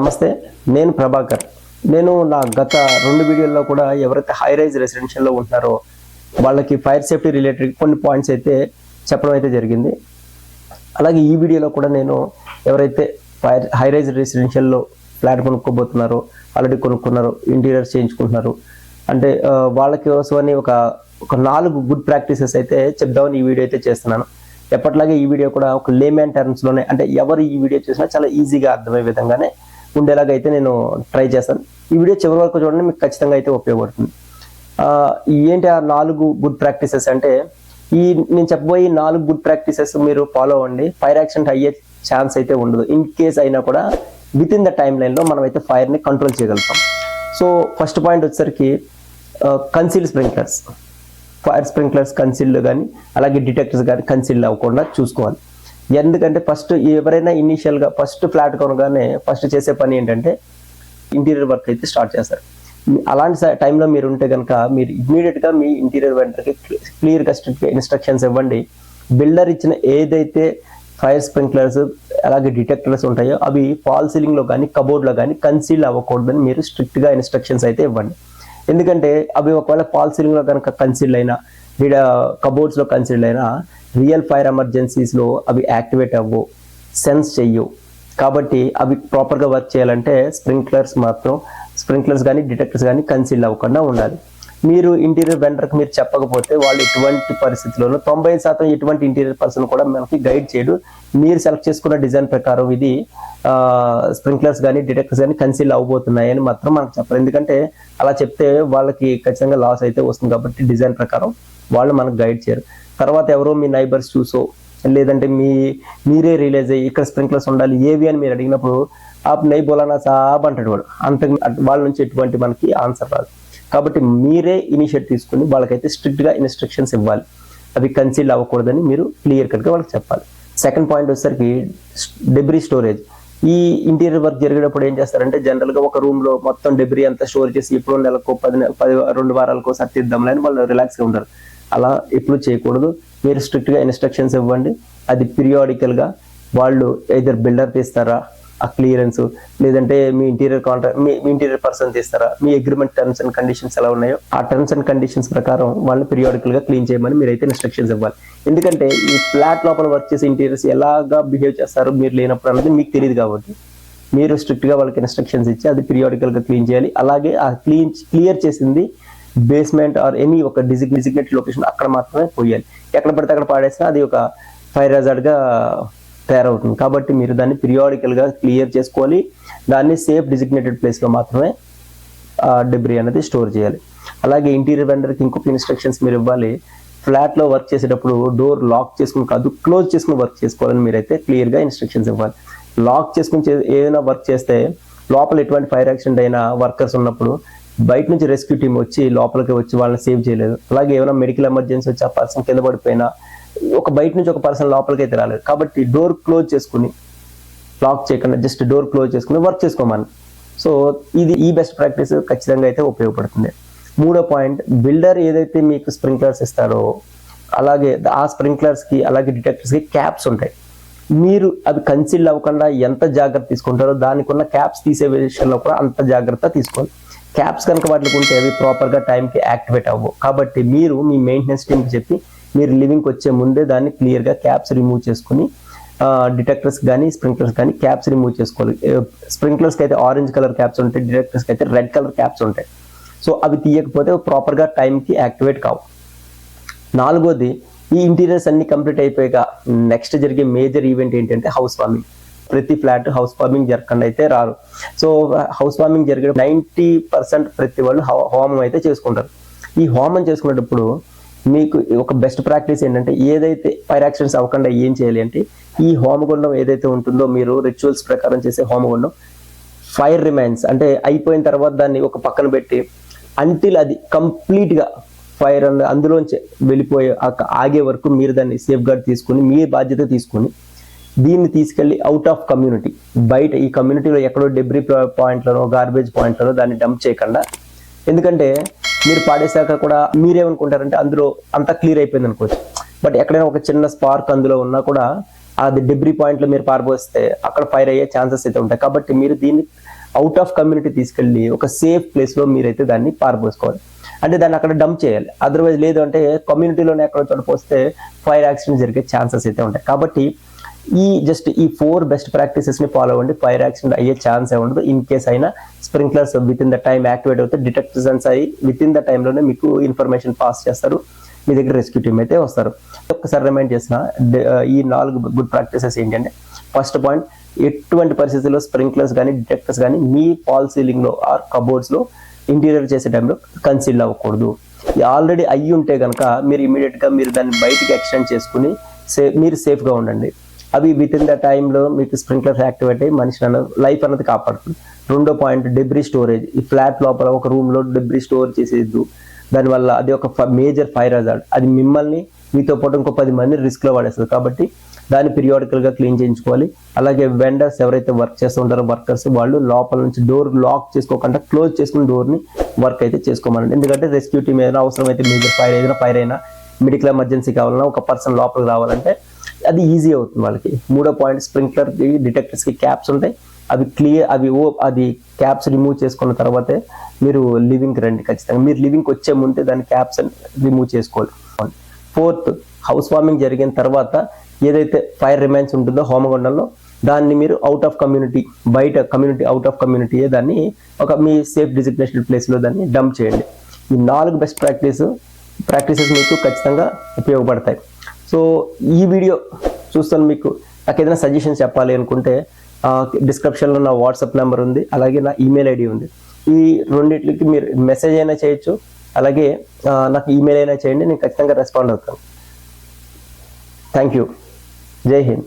నమస్తే, నేను ప్రభాకర్. నేను నా గత 2 వీడియోల్లో కూడా ఎవరైతే హై రైజ్ రెసిడెన్షియల్లో ఉంటున్నారో వాళ్ళకి ఫైర్ సేఫ్టీ రిలేటెడ్ కొన్ని పాయింట్స్ అయితే చెప్పడం అయితే జరిగింది. అలాగే ఈ వీడియోలో కూడా నేను ఎవరైతే హై రైజ్ రెసిడెన్షియల్లో ఫ్లాట్ కొనుక్కోబోతున్నారో, ఆల్రెడీ కొనుక్కున్నారో, ఇంటీరియర్స్ చేయించుకుంటున్నారు అంటే వాళ్ళకి కోసమని ఒక 4 గుడ్ ప్రాక్టీసెస్ అయితే చెప్దామని ఈ వీడియో అయితే చేస్తున్నాను. ఎప్పట్లాగే ఈ వీడియో కూడా ఒక లేమ్యాన్ టర్మ్స్లోనే, అంటే ఎవరు ఈ వీడియో చేసినా చాలా ఈజీగా అర్థమయ్యే విధంగానే ఉండేలాగా అయితే నేను ట్రై చేస్తాను. ఈ వీడియో చివరి వరకు చూడండి, మీకు ఖచ్చితంగా అయితే ఉపయోగపడుతుంది. ఏంటి ఆ 4 గుడ్ ప్రాక్టీసెస్ అంటే, నేను చెప్పబోయే 4 గుడ్ ప్రాక్టీసెస్ మీరు ఫాలో అవ్వండి. ఫైర్ యాక్సిడెంట్ అయ్యే ఛాన్స్ అయితే ఉండదు. ఇన్ కేస్ అయినా కూడా విత్ ఇన్ ద టైం లైన్లో మనం అయితే ఫైర్ని కంట్రోల్ చేయగలుగుతాం. సో ఫస్ట్ పాయింట్ వచ్చేసరికి concealed sprinklers. Fire sprinklers concealed కానీ అలాగే డిటెక్టర్స్ కానీ కన్సీల్డ్ అవ్వకుండా చూసుకోవాలి. ఎందుకంటే ఫస్ట్ ఎవరైనా ఇనీషియల్గా ఫస్ట్ ఫ్లాట్ కొనగానే ఫస్ట్ చేసే పని ఏంటంటే ఇంటీరియర్ వర్క్ అయితే స్టార్ట్ చేస్తారు. అలాంటి టైంలో మీరు ఉంటే కనుక మీరు ఇమ్మీడియట్గా మీ ఇంటీరియర్ వెండర్కి క్లియర్గా స్ట్రిక్ట్గా ఇన్స్ట్రక్షన్స్ ఇవ్వండి. బిల్డర్ ఇచ్చిన ఏదైతే ఫైర్ స్ప్రింక్లర్స్ అలాగే డిటెక్టర్స్ ఉంటాయో అవి ఫాల్ సీలింగ్లో కానీ కబోర్డ్లో కానీ కన్సీల్ అవ్వకూడదని మీరు స్ట్రిక్ట్గా ఇన్స్ట్రక్షన్స్ అయితే ఇవ్వండి. ఎందుకంటే అవి ఒకవేళ ఫాల్ సీలింగ్లో కనుక కన్సీల్ అయినా, కబోర్డ్స్లో కన్సీల్ అయినా రియల్ ఫైర్ ఎమర్జెన్సీస్లో అవి యాక్టివేట్ అవ్వవు, సెన్స్ చెయ్యవు. కాబట్టి అవి ప్రాపర్గా వర్క్ చేయాలంటే స్ప్రింక్లర్స్ కానీ డిటెక్టర్స్ కానీ కన్సీల్ అవ్వకుండా ఉండాలి. మీరు ఇంటీరియర్ వెండర్కి మీరు చెప్పకపోతే వాళ్ళు ఎటువంటి పరిస్థితుల్లోనూ 90% ఎటువంటి ఇంటీరియర్ పర్సన్ కూడా మనకి గైడ్ చేయడు. మీరు సెలెక్ట్ చేసుకున్న డిజైన్ ప్రకారం ఇది స్ప్రింక్లర్స్ కానీ డిటెక్టర్స్ కానీ కన్సీల్ అవ్వబోతున్నాయని మాత్రం మనకు చెప్పరు. ఎందుకంటే అలా చెప్తే వాళ్ళకి ఖచ్చితంగా లాస్ అయితే వస్తుంది. కాబట్టి డిజైన్ ప్రకారం వాళ్ళు మనకు గైడ్ చేయరు. తర్వాత ఎవరో మీ నైబర్స్ చూసో లేదంటే మీరే రియలైజ్ అయ్యి ఇక్కడ స్ప్రింక్లర్స్ ఉండాలి ఏవి అని మీరు అడిగినప్పుడు నై బోలానా సాబ్ అంటాడు వాడు. వాళ్ళ నుంచి ఎటువంటి మనకి ఆన్సర్ రాదు. కాబట్టి మీరే ఇనిషియేట్ తీసుకుని వాళ్ళకైతే స్ట్రిక్ట్గా ఇన్స్ట్రక్షన్స్ ఇవ్వాలి. అవి కన్సీల్ అవ్వకూడదని మీరు క్లియర్ కట్గా వాళ్ళకి చెప్పాలి. సెకండ్ పాయింట్ వచ్చేసరికి డెబ్రీ స్టోరేజ్. ఈ ఇంటీరియర్ వర్క్ జరిగేటప్పుడు ఏం చేస్తారంటే జనరల్గా ఒక రూమ్లో మొత్తం డెబ్రీ అంతా స్టోర్ చేసి ఎప్పుడో నెలకు 2 వారాలకో సర్దిద్దాంలే అని వాళ్ళు రిలాక్స్గా ఉంటారు. అలా ఎప్పుడు చేయకూడదు. మీరు స్ట్రిక్ట్గా ఇన్స్ట్రక్షన్స్ ఇవ్వండి. అది పీరియాడికల్గా వాళ్ళు ఎయిదర్ బిల్డర్ తీస్తారా ఆ క్లియరెన్స్, లేదంటే మీ ఇంటీరియర్ పర్సన్ తీస్తారా, మీ అగ్రిమెంట్ టర్మ్స్ అండ్ కండిషన్స్ ఎలా ఉన్నాయో ఆ టర్మ్స్ అండ్ కండిషన్స్ ప్రకారం వాళ్ళని పీరియాడికల్గా క్లీన్ చేయమని మీరైతే ఇన్స్ట్రక్షన్స్ ఇవ్వాలి. ఎందుకంటే ఈ ఫ్లాట్ లోపల వర్క్ చేసే ఇంటీరియర్స్ ఎలాగా బిహేవ్ చేస్తారో మీరు లేనప్పుడు అనేది మీకు తెలియదు. కాబట్టి మీరు స్ట్రిక్ట్గా వాళ్ళకి ఇన్స్ట్రక్షన్స్ ఇచ్చి అది పీరియాడికల్గా క్లీన్ చేయాలి. అలాగే ఆ క్లియర్ చేసింది బేస్మెంట్ ఆర్ ఎనీ ఒక డిజిగ్నేటెడ్ లొకేషన్ అక్కడ మాత్రమే పోయాలి. ఎక్కడ పడితే అక్కడ పాడేసినా అది ఒక ఫైర్ హజార్డ్గా తయారవుతుంది. కాబట్టి మీరు దాన్ని పీరియాడికల్గా క్లియర్ చేసుకోవాలి. దాన్ని సేఫ్ డిజిగ్నేటెడ్ ప్లేస్లో మాత్రమే డెబ్రీ అనేది స్టోర్ చేయాలి. అలాగే ఇంటీరియర్ వెండర్కి ఇంకొక ఇన్స్ట్రక్షన్స్ మీరు ఇవ్వాలి. ఫ్లాట్లో వర్క్ చేసేటప్పుడు డోర్ లాక్ చేసుకుని కాదు, క్లోజ్ చేసుకుని వర్క్ చేసుకోవాలని మీరైతే క్లియర్గా ఇన్స్ట్రక్షన్స్ ఇవ్వాలి. లాక్ చేసుకుని ఏదైనా వర్క్ చేస్తే లోపల ఎటువంటి ఫైర్ యాక్సిడెంట్ అయినా వర్కర్స్ ఉన్నప్పుడు బయట నుంచి రెస్క్యూ టీమ్ వచ్చి లోపలికి వచ్చి వాళ్ళని సేవ్ చేయలేదు. అలాగే ఏమైనా మెడికల్ ఎమర్జెన్సీ వచ్చి ఆ పర్సన్ కింద పడిపోయినా బయట నుంచి ఒక పర్సన్ లోపలికి అయితే రాలేదు. కాబట్టి డోర్ క్లోజ్ చేసుకుని, లాక్ చేయకుండా జస్ట్ డోర్ క్లోజ్ చేసుకుని వర్క్ చేసుకోమని. సో ఈ బెస్ట్ ప్రాక్టీస్ ఖచ్చితంగా అయితే ఉపయోగపడుతుంది. మూడో పాయింట్, బిల్డర్ ఏదైతే మీకు స్ప్రింక్లర్స్ ఇస్తాడో అలాగే ఆ స్ప్రింక్లర్స్కి అలాగే డిటెక్టర్స్కి క్యాప్స్ ఉంటాయి. మీరు అవి కన్సీల్ అవ్వకుండా ఎంత జాగ్రత్త తీసుకుంటారో దానికి ఉన్న క్యాప్స్ తీసే విషయంలో కూడా అంత జాగ్రత్త తీసుకోవాలి. క్యాప్స్ కనుక వాటికి ఉంటే అవి ప్రాపర్గా టైంకి యాక్టివేట్ అవ్వవు. కాబట్టి మీరు మీ మెయింటెనెన్స్ టీమ్కి చెప్పి మీరు లివింగ్కి వచ్చే ముందే దాన్ని క్లియర్గా క్యాప్స్ రిమూవ్ చేసుకుని డిటెక్టర్స్ కానీ స్ప్రింక్లర్స్ కానీ క్యాప్స్ రిమూవ్ చేసుకోవాలి. స్ప్రింక్లర్స్కి అయితే ఆరెంజ్ కలర్ క్యాప్స్ ఉంటాయి, డిటెక్టర్స్కి అయితే రెడ్ కలర్ క్యాప్స్ ఉంటాయి. సో అవి తీయకపోతే ప్రాపర్గా టైంకి యాక్టివేట్ కావు. నాలుగోది, ఈ ఇంటీరియర్స్ అన్ని కంప్లీట్ అయిపోయాక నెక్స్ట్ జరిగే మేజర్ ఈవెంట్ ఏంటంటే హౌస్ వార్మింగ్. ప్రతి ఫ్లాట్ హౌస్ వార్మింగ్ జరగకుండా అయితే రారు. సో హౌస్ వార్మింగ్ జరిగే 90% ప్రతి వాళ్ళు హోమం అయితే చేసుకుంటారు. ఈ హోమం చేసుకునేటప్పుడు మీకు ఒక బెస్ట్ ప్రాక్టీస్ ఏంటంటే ఏదైతే ఫైర్ యాక్సిడెంట్స్ అవ్వకుండా ఏం చేయాలి అంటే ఈ హోమగుండం ఏదైతే ఉంటుందో మీరు రిచువల్స్ ప్రకారం చేసే హోమగుండం ఫైర్ రిమైన్స్ అంటే అయిపోయిన తర్వాత దాన్ని ఒక పక్కన పెట్టి అంటిల్ అది కంప్లీట్గా ఫైర్ అందులోంచి వెళ్ళిపోయే ఆగే వరకు మీరు దాన్ని సేఫ్ గార్డ్ తీసుకుని మీ బాధ్యత తీసుకుని దీన్ని తీసుకెళ్ళి అవుట్ ఆఫ్ కమ్యూనిటీ, బయట ఈ కమ్యూనిటీలో ఎక్కడో డెబ్రీ పాయింట్లను గార్బేజ్ పాయింట్లను దాన్ని డంప్ చేయకుండా. ఎందుకంటే మీరు పాడేశాక కూడా మీరేమనుకుంటారంటే అందులో అంతా క్లియర్ అయిపోయింది అనుకోవచ్చు. బట్ ఎక్కడైనా ఒక చిన్న స్పార్క్ అందులో ఉన్నా కూడా అది డెబ్రీ పాయింట్లో మీరు పారబోస్తే అక్కడ ఫైర్ అయ్యే ఛాన్సెస్ అయితే ఉంటాయి. కాబట్టి మీరు దీన్ని అవుట్ ఆఫ్ కమ్యూనిటీ తీసుకెళ్ళి ఒక సేఫ్ ప్లేస్లో మీరైతే దాన్ని పారబోసుకోవాలి. అంటే దాన్ని అక్కడ డంప్ చేయాలి. అదర్వైజ్ లేదు అంటే కమ్యూనిటీలోనే ఎక్కడ చోట పోస్తే ఫైర్ యాక్సిడెంట్ జరిగే ఛాన్సెస్ అయితే ఉంటాయి. కాబట్టి ఈ 4 బెస్ట్ ప్రాక్టీసెస్ని ఫాలో అవ్వండి. ఫైర్ యాక్సిడెంట్ అయ్యే ఛాన్స్ ఉండదు. ఇన్ కేస్ అయినా sprinklers with in the time activate అవుతే డిటెక్టర్స్ అయ్యి విత్ ఇన్ ద టైంలోనే మీకు ఇన్ఫర్మేషన్ పాస్ చేస్తారు. మీ దగ్గర రెస్క్యూ టీమ్ అయితే వస్తారు. ఒక్కసారి రిమైండ్ చేసిన ఈ 4 గుడ్ ప్రాక్టీసెస్ ఏంటంటే, ఫస్ట్ పాయింట్, ఎటువంటి పరిస్థితుల్లో స్ప్రింక్లర్స్ కానీ డిటెక్టర్స్ కానీ మీ ఫాల్ సీలింగ్లో ఆర్ కబోర్డ్స్లో ఇంటీరియర్ చేసే టైంలో కన్సీల్ అవ్వకూడదు. ఆల్రెడీ అయ్యి ఉంటే కనుక మీరు ఇమీడియట్గా మీరు దాన్ని బయటికి ఎక్స్టెండ్ చేసుకుని మీరు సేఫ్గా ఉండండి. అవి విత్ ఇన్ ద టైంలో మీకు స్ప్రింక్లర్స్ యాక్టివేట్ అయ్యి మనిషి లైఫ్ అన్నది కాపాడుతుంది. రెండో పాయింట్, డెబ్రీ స్టోరేజ్. ఈ ఫ్లాట్ లోపల ఒక రూమ్లో డెబ్రీ స్టోర్ చేసేద్దు. దానివల్ల అది ఒక మేజర్ ఫైర్ హజార్డ్. అది మిమ్మల్ని మీతో పాటు ఇంకో 10 మంది రిస్క్లో పడేస్తుంది. కాబట్టి దాన్ని పీరియాడికల్గా క్లీన్ చేయించుకోవాలి. అలాగే వెండర్స్ ఎవరైతే వర్క్ చేస్తూ ఉంటారో వర్కర్స్, వాళ్ళు లోపల నుంచి డోర్ లాక్ చేసుకోకుండా క్లోజ్ చేసుకుని డోర్ని వర్క్ అయితే చేసుకోమనండి. ఎందుకంటే రెస్క్యూ టీమ్ ఏదైనా అవసరం అయితే మేజర్ ఫైర్ అయినా మెడికల్ ఎమర్జెన్సీ కావాలన్నా ఒక పర్సన్ లోపలికి రావాలంటే అది ఈజీ అవుతుంది వాళ్ళకి. మూడో పాయింట్, స్ప్రింక్లర్కి డిటెక్టర్స్కి క్యాప్స్ ఉంటాయి. అది క్యాప్స్ రిమూవ్ చేసుకున్న తర్వాతే మీరు లివింగ్కి రండి. ఖచ్చితంగా మీరు లివింగ్కి వచ్చే ముందే దాని క్యాప్స్ రిమూవ్ చేసుకోవాలి. ఫోర్త్, హౌస్ వార్మింగ్ జరిగిన తర్వాత ఏదైతే ఫైర్ రిమైన్స్ ఉంటుందో హోమగుండంలో, దాన్ని మీరు out of community, out of community దాన్ని ఒక మీ సేఫ్ డిజిగ్నేషన్ ప్లేస్లో దాన్ని డంప్ చేయండి. ఈ 4 బెస్ట్ ప్రాక్టీసెస్ మీకు ఖచ్చితంగా ఉపయోగపడతాయి. సో ఈ వీడియో చూస్తాను, మీకు నాకు ఏదైనా సజెషన్స్ చెప్పాలి అనుకుంటే డిస్క్రిప్షన్లో నా వాట్సాప్ నెంబర్ ఉంది, అలాగే నా ఈమెయిల్ ఐడి ఉంది. ఈ రెండింటికి మీరు మెసేజ్ అయినా చేయొచ్చు, అలాగే నాకు ఈమెయిల్ అయినా చేయండి. నేను ఖచ్చితంగా రెస్పాండ్ అవుతాను. Thank you. జై హింద్.